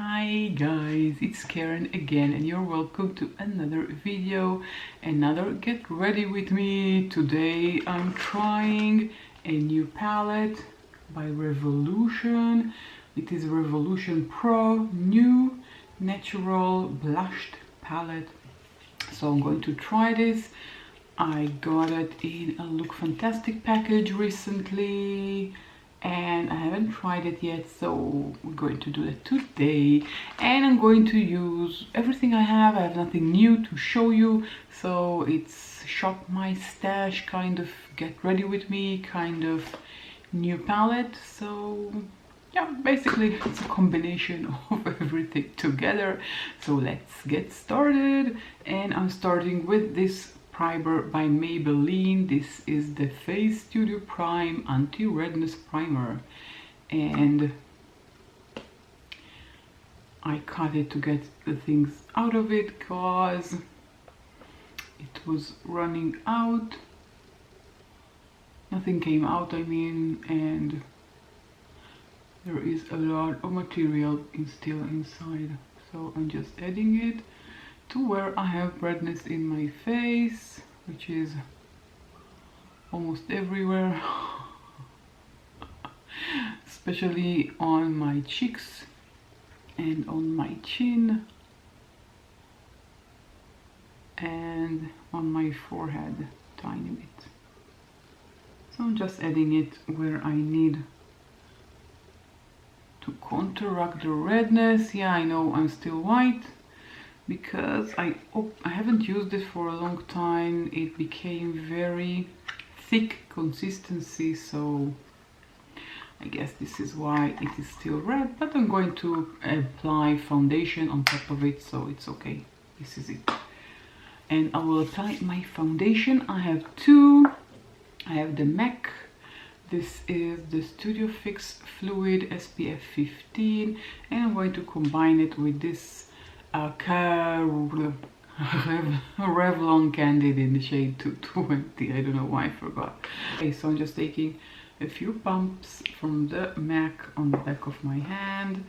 Hi guys, it's Karen again and you're welcome to another video, another get ready with me. Today I'm trying a new palette by Revolution. It is Revolution Pro new natural blushed palette. So I'm going to try this. I got it in a Look Fantastic package recently and I haven't tried it yet, so we're going to do that today. And I'm going to use everything I have nothing new to show you, so it's shop my stash, kind of get ready with me, kind of new palette. So yeah, basically it's a combination of everything together. So let's get started. And I'm starting with this primer by Maybelline. This is the Face Studio Prime Anti-Redness Primer, and I cut it to get the things out of it because it was running out. Nothing came out, I mean, and there is a lot of material still inside. So I'm just adding it to where I have redness in my face, which is almost everywhere, especially on my cheeks and on my chin and on my forehead, tiny bit. So I'm just adding it where I need to counteract the redness. Yeah, I know I'm still white, because I haven't used it for a long time. It became very thick consistency, so I guess this is why it is still red, but I'm going to apply foundation on top of it, so it's okay. This is it. And I will apply my foundation. I have two. I have the MAC. This is the Studio Fix Fluid SPF 15, and I'm going to combine it with this Revlon Candid in the shade 220. I don't know why I forgot. Okay, so I'm just taking a few pumps from the MAC on the back of my hand.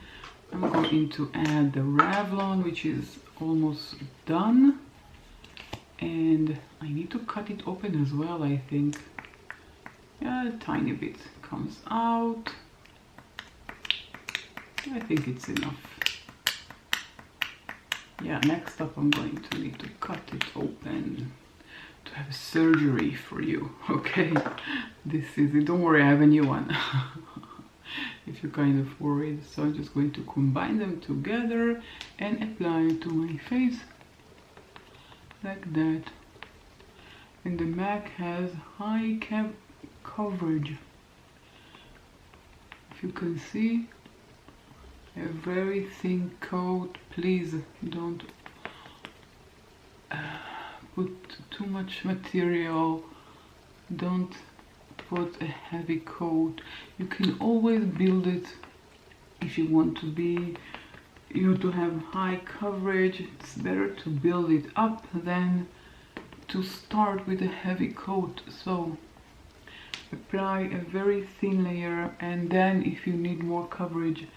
I'm going to add the Revlon, which is almost done, and I need to cut it open as well, I think. Yeah, a tiny bit comes out. I think it's enough. Yeah, next up I'm going to need to cut it open to have surgery for you, okay? This is it. Don't worry, I have a new one. If you're kind of worried. So I'm just going to combine them together and apply it to my face like that. And the MAC has high coverage. If you can see, a very thin coat. Please don't put too much material. Don't put a heavy coat. You can always build it if you want to be, to have high coverage. It's better to build it up than to start with a heavy coat. So apply a very thin layer, and then if you need more coverage,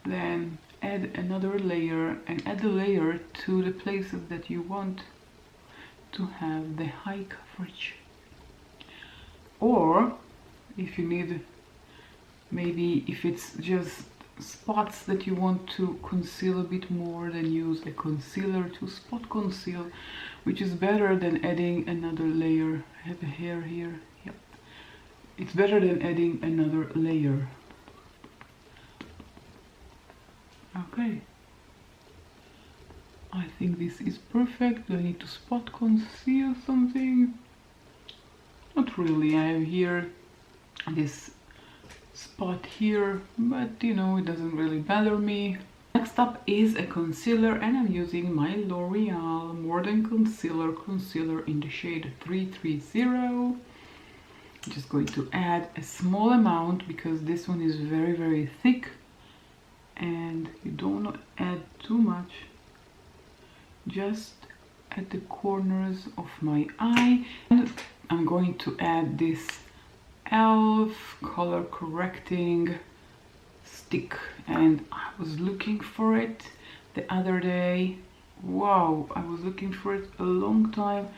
then add another layer and add the layer to the places that you want to have the high coverage. Or if you need, maybe if it's just spots that you want to conceal a bit more, then use a concealer to spot conceal, which is better than adding another layer. I have a hair here. Yep. It's better than adding another layer. Okay, I think this is perfect. Do I need to spot conceal something? Not really. I have here this spot here, but you know, it doesn't really bother me. Next up is a concealer, and I'm using my L'Oreal More Than Concealer in the shade 330. I'm just going to add a small amount because this one is very thick, and you don't want to add too much, just at the corners of my eye. And I'm going to add this e.l.f. color correcting stick, and I was looking for it the other day. Wow, I was looking for it a long time.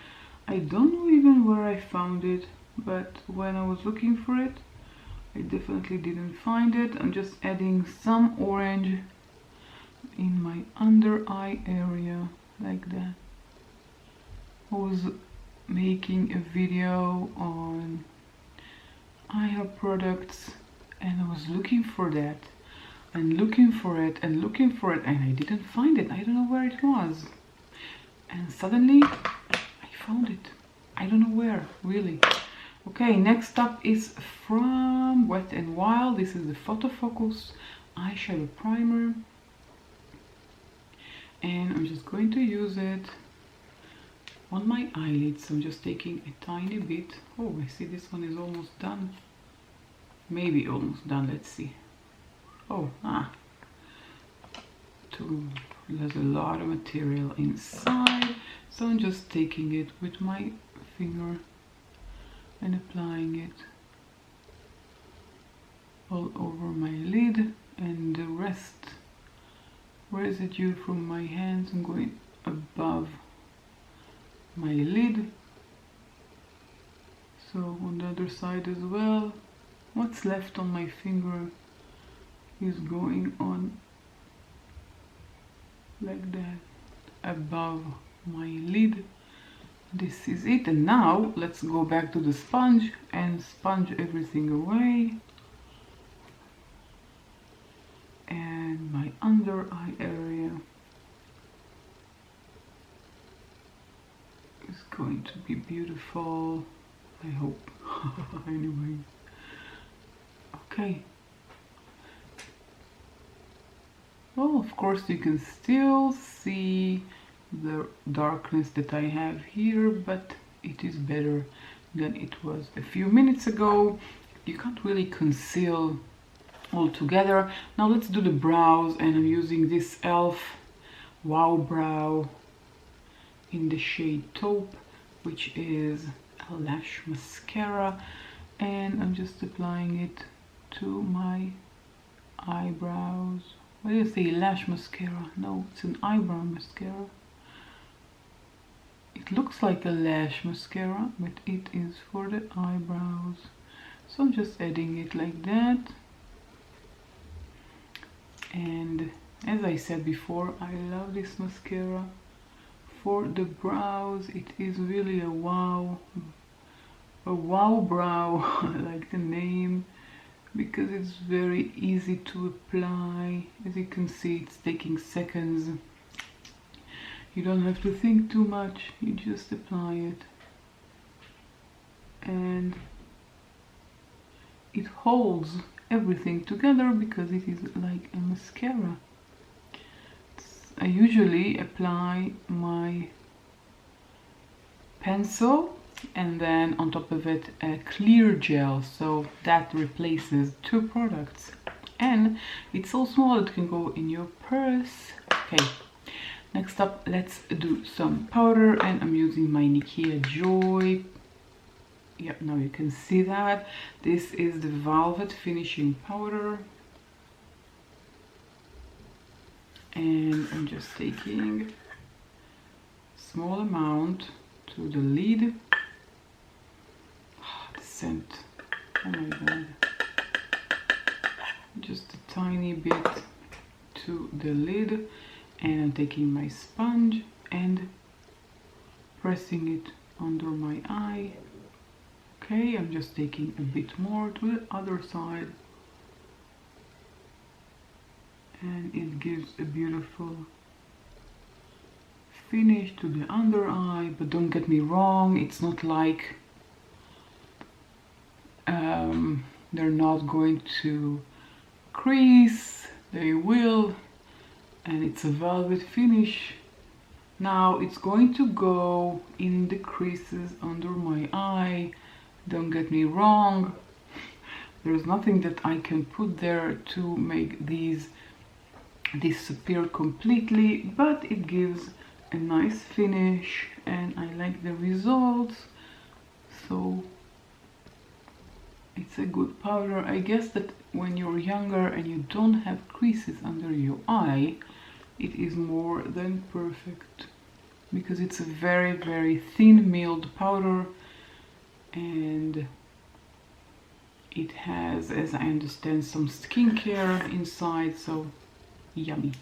I don't know even where I found it, but when I was looking for it, I definitely didn't find it. I'm just adding some orange in my under eye area, like that. I was making a video on eye hair products, and I was looking for that, and looking for it, and looking for it, and I didn't find it. I don't know where it was. And suddenly, I found it. I don't know where, really. Okay, next up is from Wet n Wild. This is the Photo Focus eyeshadow primer. And I'm just going to use it on my eyelids. I'm just taking a tiny bit. Oh, I see this one is almost done. Maybe almost done, let's see. Oh, there's a lot of material inside, so I'm just taking it with my finger and applying it all over my lid, and the rest residue from my hands I'm going above my lid. So on the other side as well, what's left on my finger is going on like that above my lid. This is it. And now let's go back to the sponge and sponge everything away. And my under eye area is going to be beautiful, I hope. Anyway, okay. Well, of course you can still see the darkness that I have here, but it is better than it was a few minutes ago. You can't really conceal all together. Now let's do the brows, and I'm using this e.l.f. Wow Brow in the shade Taupe, which is a lash mascara, and I'm just applying it to my eyebrows. What do you say, lash mascara? No, it's an eyebrow mascara. It looks like a lash mascara, but it is for the eyebrows. So I'm just adding it like that. And as I said before, I love this mascara for the brows. It is really a wow brow. I like the name, because it's very easy to apply. As you can see, it's taking seconds. You don't have to think too much, you just apply it. And it holds everything together because it is like a mascara. I usually apply my pencil and then on top of it a clear gel, so that replaces two products, and it's so small it can go in your purse. Okay, next up let's do some powder, and I'm using my Nikea Joy. Yep, now you can see that this is the Velvet Finishing Powder, and I'm just taking a small amount to the lid. The scent, oh my god, just a tiny bit to the lid, and I'm taking my sponge and pressing it under my eye. Okay, I'm just taking a bit more to the other side, and it gives a beautiful finish to the under eye. But don't get me wrong, it's not like they're not going to crease. They will, and it's a velvet finish. Now it's going to go in the creases under my eye. Don't get me wrong, there's nothing that I can put there to make these disappear completely, but it gives a nice finish and I like the results. So It's a good powder. I guess that when you're younger and you don't have creases under your eye, it is more than perfect, because it's a very, very thin milled powder, and it has, as I understand, some skincare inside, so yummy.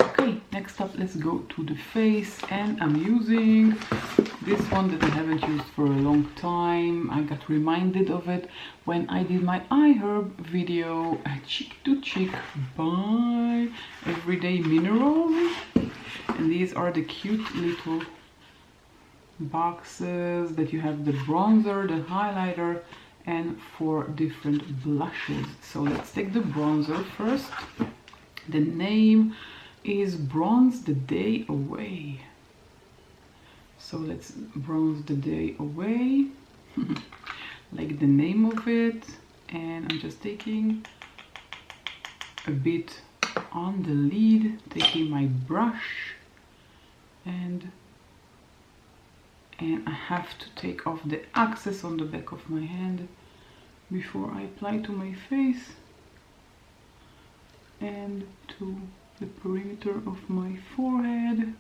Okay, next up, let's go to the face, and I'm using this one that I haven't used for a long time. I got reminded of it when I did my eye herb video, Cheek to Cheek by Everyday Minerals, and these are the cute little boxes that you have the bronzer, the highlighter, and 4 different blushes. So let's take the bronzer first. The name is Bronze the Day Away. So let's bronze the day away, like the name of it. And I'm just taking a bit on the lid, taking my brush, and I have to take off the excess on the back of my hand before I apply to my face and to the perimeter of my forehead,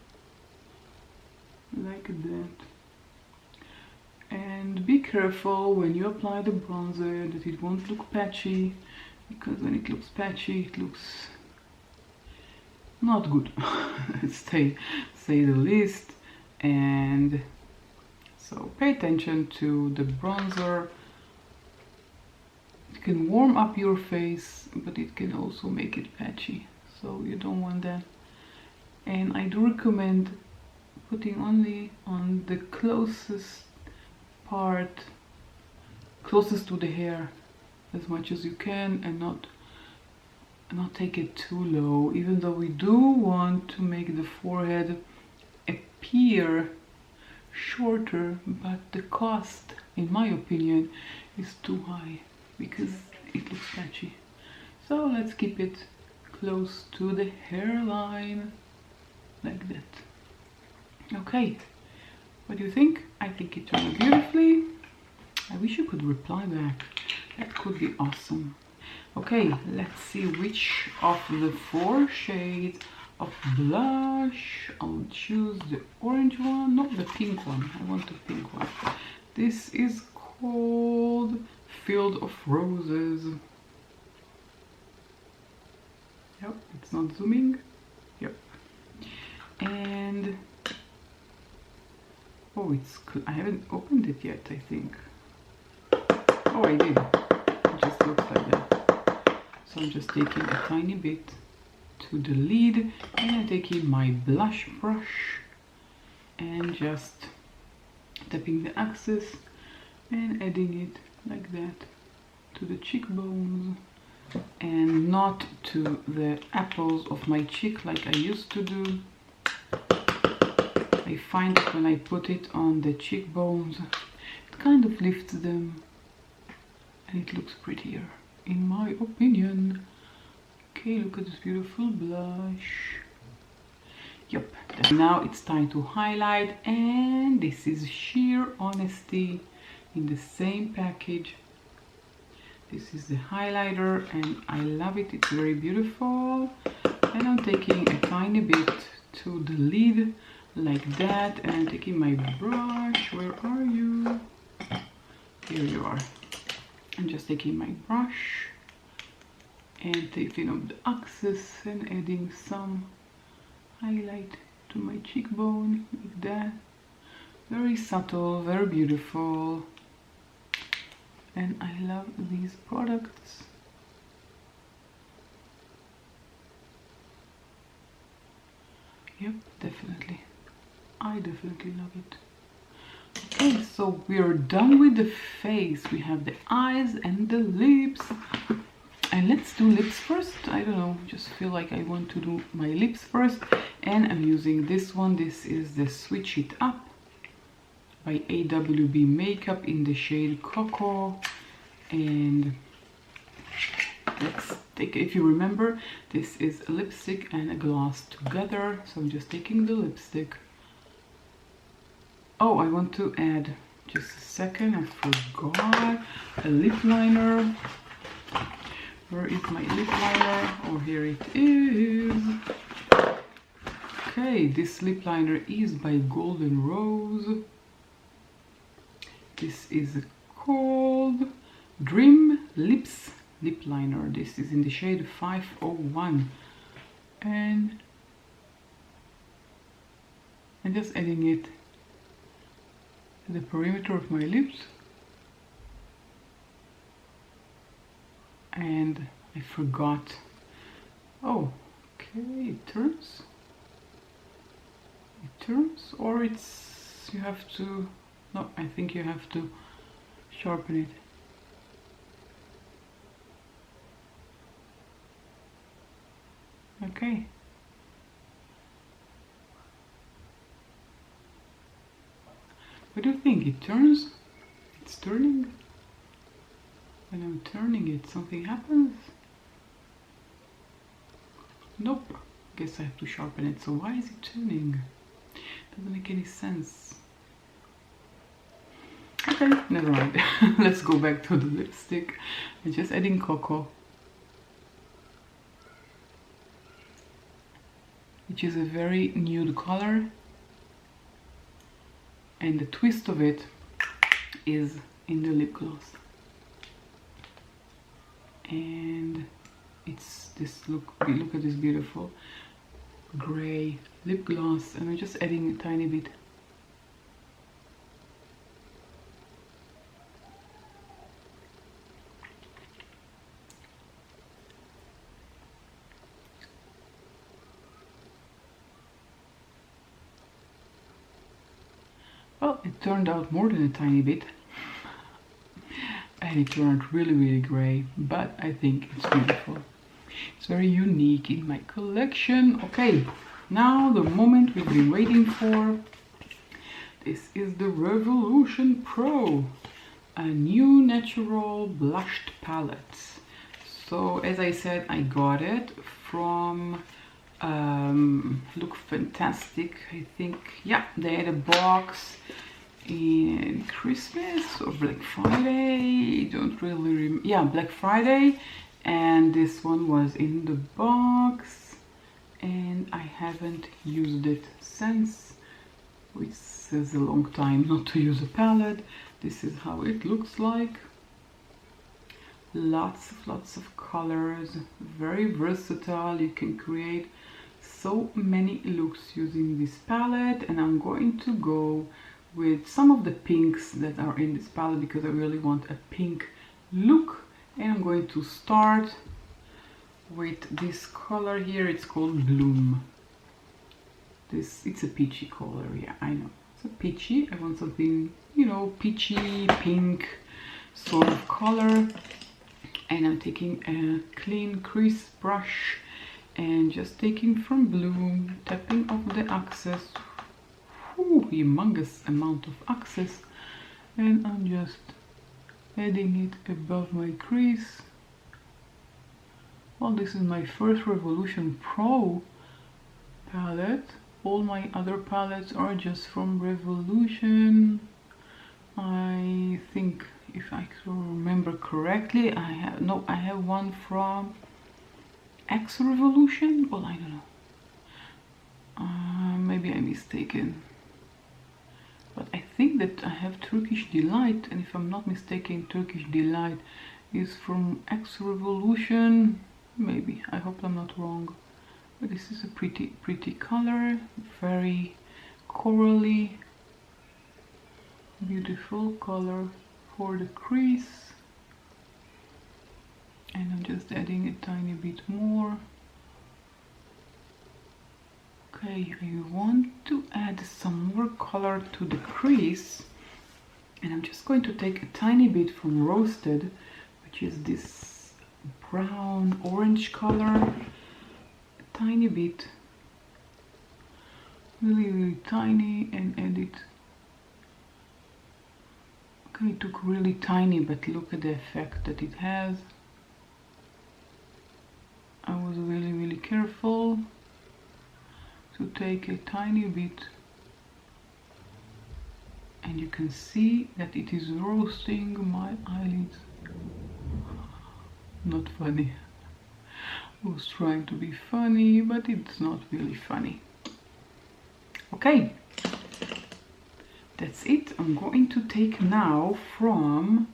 like that. And be careful when you apply the bronzer that it won't look patchy, because when it looks patchy it looks not good, say the least. And so pay attention to the bronzer. It can warm up your face, but it can also make it patchy, so you don't want that. And I do recommend putting only on the closest part, closest to the hair, as much as you can, and not take it too low, even though we do want to make the forehead appear shorter, but the cost, in my opinion, is too high because it looks patchy. So let's keep it close to the hairline, like that. Okay, what do you think? I think it turned beautifully. I wish you could reply back. That could be awesome. Okay, let's see which of the 4 shades of blush. I'll choose the orange one, not the pink one. I want the pink one. This is called Field of Roses. Yep, it's not zooming. Yep. And oh, it's cool. I haven't opened it yet, I think. Oh, I did. It just looks like that. So I'm just taking a tiny bit to the lid, and I'm taking my blush brush and just tapping the axis and adding it like that to the cheekbones, and not to the apples of my cheek like I used to do. I find that when I put it on the cheekbones, it kind of lifts them and it looks prettier, in my opinion. Okay, look at this beautiful blush. Yep. Now it's time to highlight, and this is Sheer Honesty in the same package. This is the highlighter and I love it. It's very beautiful. And I'm taking a tiny bit to the lid like that, and I'm taking my brush. Where are you? Here you are. I'm just taking my brush and taking up the axis and adding some highlight to my cheekbone like that. Very subtle, very beautiful, and I love these products. Yep, definitely. I definitely love it. Okay, so we're done with the face. We have the eyes and the lips. And let's do lips first. I don't know, just feel like I want to do my lips first. And I'm using this one. This is the Switch It Up by AWB Makeup in the shade Cocoa. And let's take, if you remember, this is a lipstick and a gloss together. So I'm just taking the lipstick. Oh, I want to add Just a second, I forgot a lip liner. Where is my lip liner? Oh, here it is. Okay, this lip liner is by Golden Rose. This is called Dream Lips lip liner. This is in the shade 501, and I'm just adding it to the perimeter of my lips. And I forgot. Oh, okay, it turns. It turns, or it's, you have to, no, I think you have to sharpen it. Okay. What do you think? It turns? It's turning? When I'm turning it, something happens? Nope. Guess I have to sharpen it. So why is it turning? Doesn't make any sense. Okay, never mind. Let's go back to the lipstick. I'm just adding Cocoa, which is a very nude color, and the twist of it is in the lip gloss. And it's this, look at this beautiful gray lip gloss, and I'm just adding a tiny bit. Well, it turned out more than a tiny bit. And it turned really gray, but I think it's beautiful. It's very unique in my collection. Okay, now the moment we've been waiting for. This is the Revolution Pro, a new natural blushed palette. So as I said, I got it from Look Fantastic, I think. Yeah, they had a box in Christmas or Black Friday, don't really remember. Yeah, Black Friday, and this one was in the box, and I haven't used it since, which is a long time not to use a palette. This is how it looks like. Lots of colors, very versatile. You can create so many looks using this palette, and I'm going to go with some of the pinks that are in this palette because I really want a pink look. And I'm going to start with this color here. It's called Bloom. It's a peachy color. Yeah, I know, it's a peachy. I want something, you know, peachy pink sort of color. And I'm taking a clean crease brush and just taking from Bloom, tapping off the excess. Humongous amount of access, and I'm just adding it above my crease. Well, this is my first Revolution Pro palette. All my other palettes are just from Revolution. I think, if I can remember correctly, I have one from X Revolution. Well, I don't know. Maybe I'm mistaken. But I think that I have Turkish Delight, and if I'm not mistaken, Turkish Delight is from X Revolution. Maybe, I hope I'm not wrong. But this is a pretty color, very corally, beautiful color for the crease. And I'm just adding a tiny bit more. Okay, I want to add some more color to the crease, and I'm just going to take a tiny bit from Roasted, which is this brown orange color, a tiny bit, really tiny, and add it. Okay, it took really tiny, but look at the effect that it has. I was really careful to take a tiny bit and you can see that it is roasting my eyelids. Not funny. I was trying to be funny, but it's not really funny. Okay, that's it. I'm going to take now from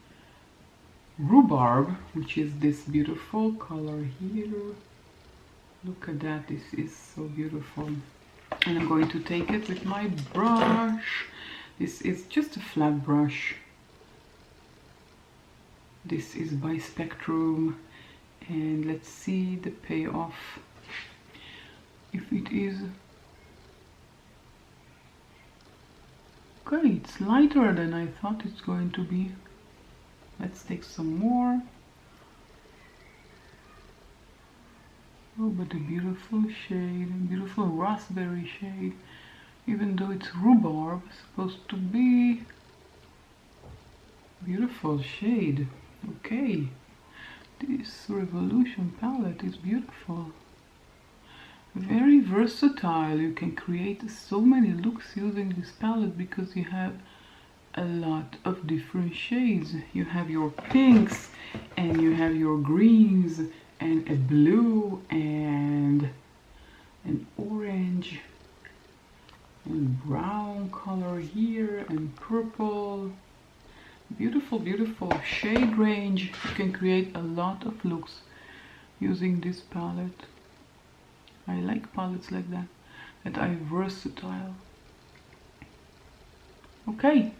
Rhubarb, which is this beautiful color here. Look at that, this is so beautiful. And I'm going to take it with my brush. This is just a flat brush. This is by Spectrum, and let's see the payoff. If it is okay, it's lighter than I thought it's going to be. Let's take some more. Oh, but a beautiful shade, a beautiful raspberry shade. Even though it's rhubarb, supposed to be beautiful shade. Okay, this Revolution palette is beautiful. Very versatile. You can create so many looks using this palette because you have a lot of different shades. You have your pinks and you have your greens and a blue and an orange and brown color here and purple. Beautiful, beautiful shade range. You can create a lot of looks using this palette. I like palettes like that are versatile. Okay,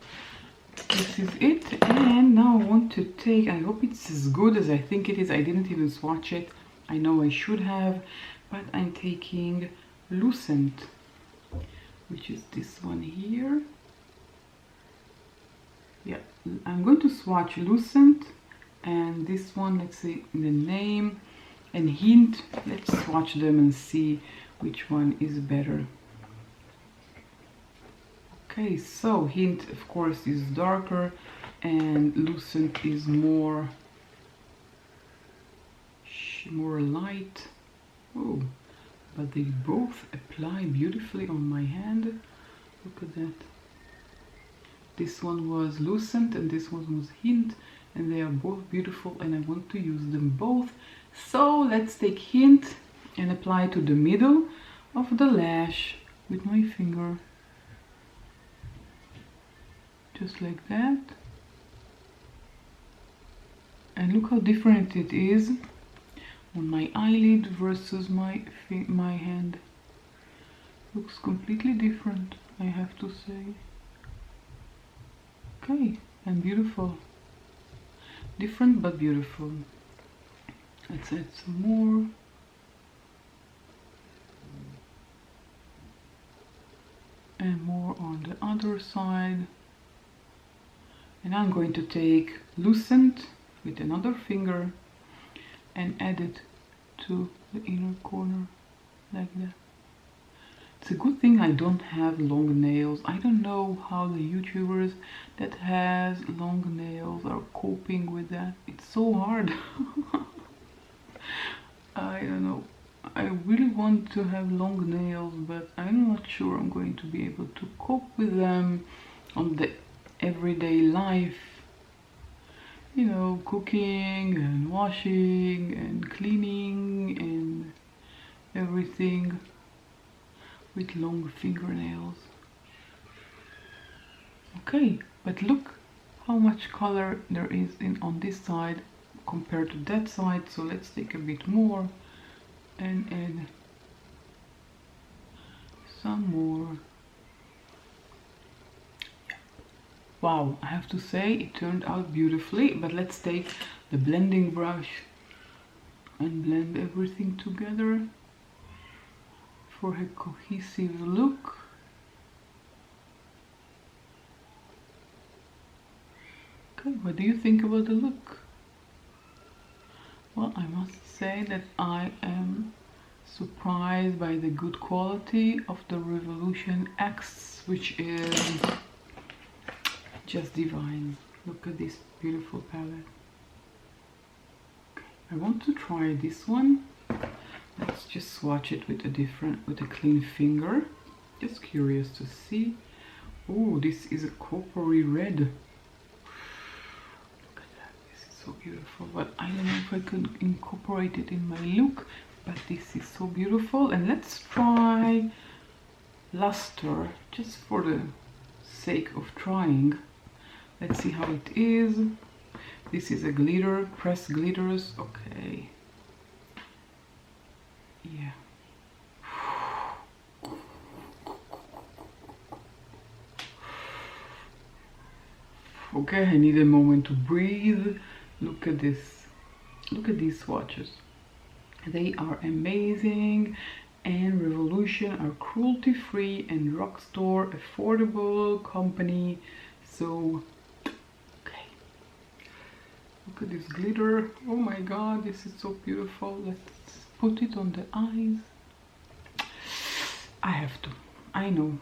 this is it, and now I want to take, I hope it's as good as I think it is. I didn't even swatch it. I know I should have, but I'm taking Lucent, which is this one here. Yeah, I'm going to swatch Lucent and this one, let's see the name, and Hint. Let's swatch them and see which one is better. Okay, so Hint of course is darker and Lucent is more light. Oh, but they both apply beautifully on my hand. Look at that. This one was Lucent and this one was Hint, and they are both beautiful and I want to use them both. So let's take Hint and apply to the middle of the lash with my finger. Just like that. And look how different it is on my eyelid versus my hand. Looks completely different, I have to say. Okay, and beautiful. Different but beautiful. Let's add some more. And more on the other side. And I'm going to take Lucent with another finger and add it to the inner corner like that. It's a good thing I don't have long nails. I don't know how the YouTubers that has long nails are coping with that. It's so hard. I don't know. I really want to have long nails, but I'm not sure I'm going to be able to cope with them on the everyday life. You know, cooking and washing and cleaning and everything with long fingernails. Okay, but look how much color there is on this side compared to that side. So let's take a bit more and add some more. Wow, I have to say it turned out beautifully, but let's take the blending brush and blend everything together for a cohesive look. Okay, what do you think about the look? Well, I must say that I am surprised by the good quality of the Revolution X, which is just divine. Look at this beautiful palette. Okay, I want to try this one. Let's just swatch it with a clean finger. Just curious to see Oh, this is a coppery red. Look at that, this is so beautiful. But I don't know if I could incorporate it in my look, but this is so beautiful. And let's try luster, just for the sake of trying. Let's see how it is. This is a glitter, pressed glitters. Okay. Yeah. Okay, I need a moment to breathe. Look at this. Look at these swatches. They are amazing, and Revolution are cruelty-free and drugstore affordable company. So, okay. Look at this glitter. Oh my god, this is so beautiful. Let's put it on the eyes. I have to. I know.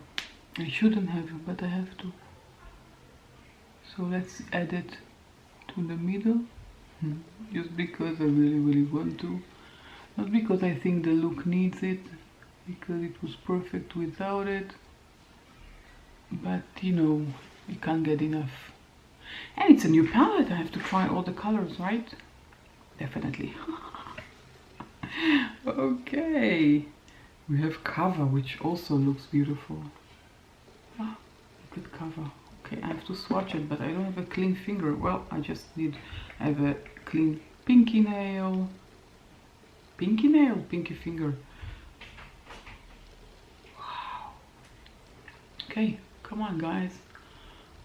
I shouldn't have, but I have to. So let's add it to the middle, just because I really want to. Not because I think the look needs it, because it was perfect without it. But you know, you can't get enough. And it's a new palette, I have to try all the colors, right? Definitely. Okay. We have Cover, which also looks beautiful. Ah, look at Cover. Okay, I have to swatch it, but I don't have a clean finger. Well, I have a clean pinky nail. Pinky finger. Wow. Okay, come on guys.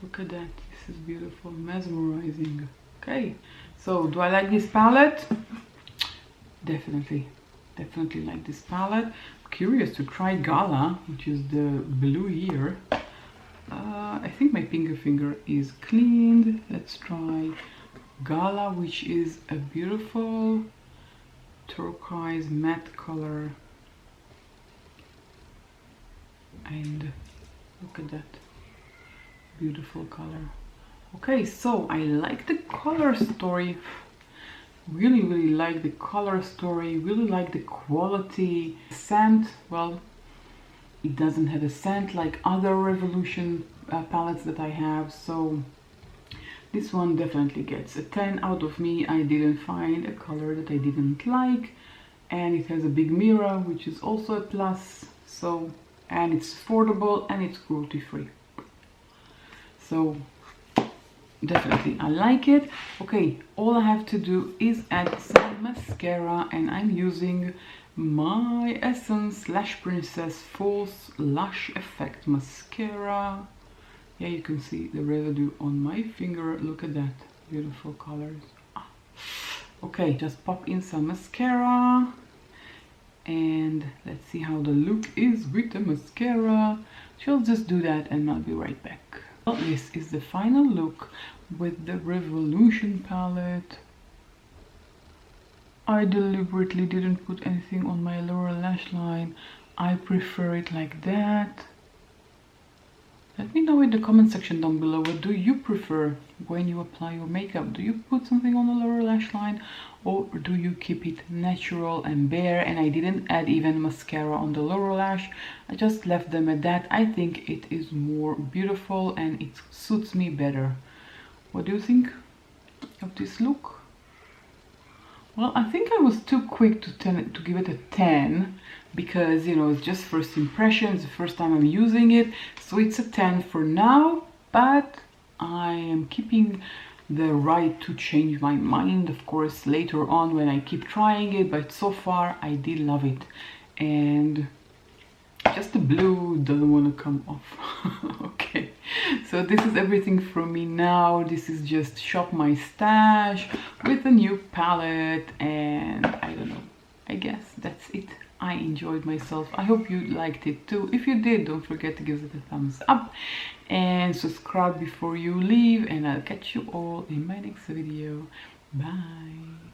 Look at that, this is beautiful, mesmerizing. Okay, so do I like this palette? Definitely like this palette. I'm curious to try Gala, which is the blue here. I think my pinky finger is cleaned. Let's try Gala, which is a beautiful turquoise matte color. And look at that beautiful color. Okay, so I like the color story. Really like the color story. Really like the quality. Scent, well, it doesn't have a scent like other Revolution palettes that I have, so this one definitely gets a 10 out of me. I didn't find a color that I didn't like, and it has a big mirror, which is also a plus. So, and it's affordable and it's cruelty free. So definitely I like it. Okay, all I have to do is add some mascara, and I'm using my Essence Lash Princess False Lash Effect Mascara. Yeah, you can see the residue on my finger. Look at that, beautiful colors. Okay, just pop in some mascara, and let's see how the look is with the mascara. She'll just do that and I'll be right back. Well, this is the final look with the Revolution palette. I deliberately didn't put anything on my lower lash line. I prefer it like that. Let me know in the comment section down below, what do you prefer when you apply your makeup? Do you put something on the lower lash line, or do you keep it natural and bare? And I didn't add even mascara on the lower lash. I just left them at that. I think it is more beautiful and it suits me better. What do you think of this look? Well, I think I was too quick to give it a 10, because, you know, it's just first impressions, the first time I'm using it. So it's a 10 for now, but I am keeping the right to change my mind, of course, later on when I keep trying it. But so far, I did love it. And just the blue doesn't want to come off. Okay, so this is everything from me now. This is just shop my stash with a new palette, and I don't know, I guess that's it. I enjoyed myself. I hope you liked it too. If you did, don't forget to give it a thumbs up and subscribe before you leave, and I'll catch you all in my next video. Bye.